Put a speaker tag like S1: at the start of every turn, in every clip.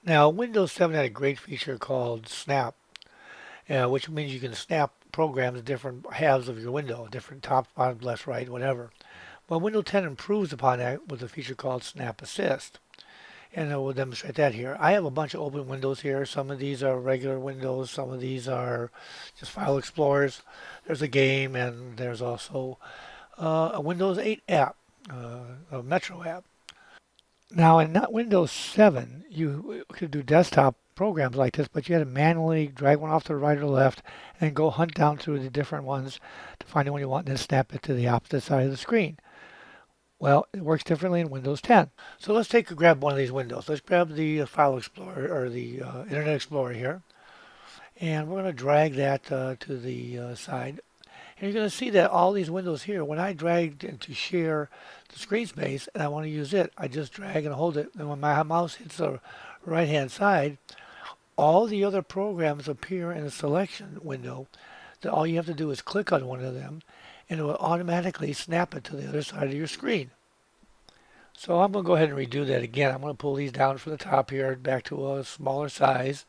S1: Now, Windows 7 had a great feature called Snap, which means you can snap programs to different halves of your window, different top, bottom, left, right, whatever. Well, Windows 10 improves upon that with a feature called Snap Assist. And I will demonstrate that here. I have a bunch of open windows here. Some of these are regular windows. Some of these are just file explorers. There's a game, and there's also a Windows 8 app, a Metro app. Now, in not Windows 7, you could do desktop programs like this, but you had to manually drag one off to the right or the left and go hunt down through the different ones to find the one you want and then snap it to the opposite side of the screen. Well, it works differently in Windows 10. So let's grab one of these windows. Let's grab the File Explorer or the Internet Explorer here, and we're going to drag that to the side. And you're going to see that all these windows here, when I drag to share the screen space and I want to use it, I just drag and hold it. And when my mouse hits the right-hand side, all the other programs appear in a selection window that all you have to do is click on one of them and it will automatically snap it to the other side of your screen. So I'm going to go ahead and redo that again. I'm going to pull these down from the top here back to a smaller size.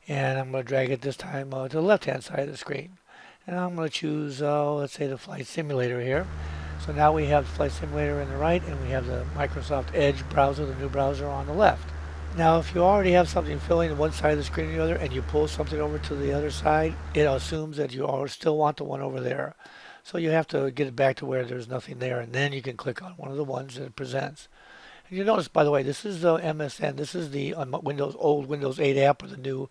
S1: And I'm going to drag it this time to the left-hand side of the screen. And I'm going to choose, let's say, the Flight Simulator here. So now we have the Flight Simulator on the right, and we have the Microsoft Edge browser, the new browser, on the left. Now, if you already have something filling one side of the screen or the other, and you pull something over to the other side, it assumes that you still want the one over there. So you have to get it back to where there's nothing there, and then you can click on one of the ones that it presents. And you notice, by the way, this is the MSN. This is the old Windows 8 app or the new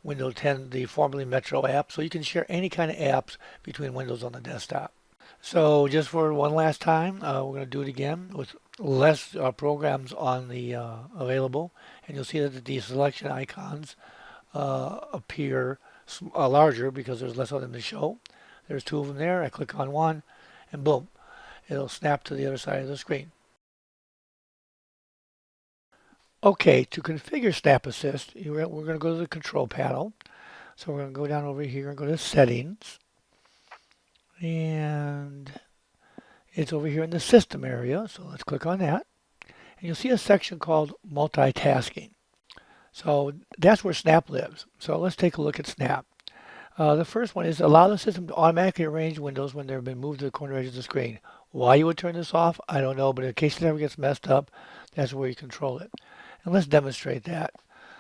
S1: Windows 10, the formerly Metro app. So you can share any kind of apps between Windows on the desktop. So just for one last time, we're going to do it again with less programs on the available. And you'll see that the selection icons appear larger because there's less of them to show. There's two of them there. I click on one and boom, it'll snap to the other side of the screen. Okay, to configure Snap Assist, we're going to go to the control panel. So we're going to go down over here and go to settings. And it's over here in the system area. So let's click on that. And you'll see a section called multitasking. So that's where Snap lives. So let's take a look at Snap. The first one is allow the system to automatically arrange windows when they've been moved to the corner edge of the screen. Why you would turn this off, I don't know, but in case it ever gets messed up, that's where you control it. And let's demonstrate that.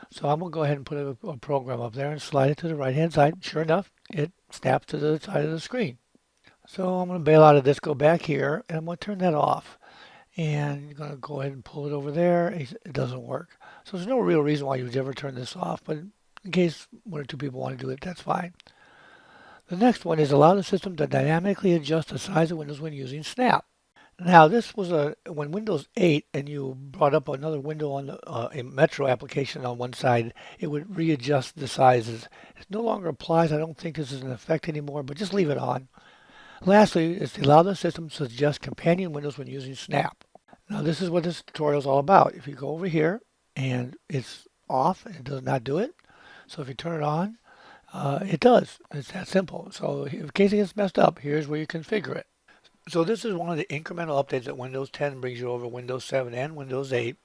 S1: So I'm going to go ahead and put a program up there and slide it to the right-hand side. Sure enough, it snaps to the side of the screen. So I'm going to bail out of this, go back here, and I'm going to turn that off. And you're going to go ahead and pull it over there. It doesn't work. So there's no real reason why you would ever turn this off, but in case one or two people want to do it, that's fine. The next one is allow the system to dynamically adjust the size of windows when using Snap. Now this was when Windows 8 and you brought up another window on a Metro application on one side, it would readjust the sizes. It no longer applies. I don't think this is in effect anymore, but just leave it on. Lastly, is to allow the system to suggest companion windows when using Snap. Now this is what this tutorial is all about. If you go over here and it's off and it does not do it, so if you turn it on, it does. It's that simple. So in case it gets messed up, here's where you configure it. So this is one of the incremental updates that Windows 10 brings you over Windows 7 and Windows 8.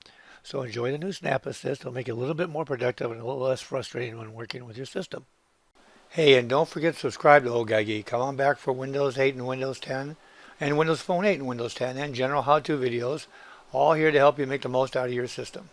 S1: So enjoy the new Snap Assist. It'll make it a little bit more productive and a little less frustrating when working with your system. Hey, and don't forget to subscribe to Old Guy Geek. Come on back for Windows 8 and Windows 10, and Windows Phone 8 and Windows 10, and general how-to videos, all here to help you make the most out of your system.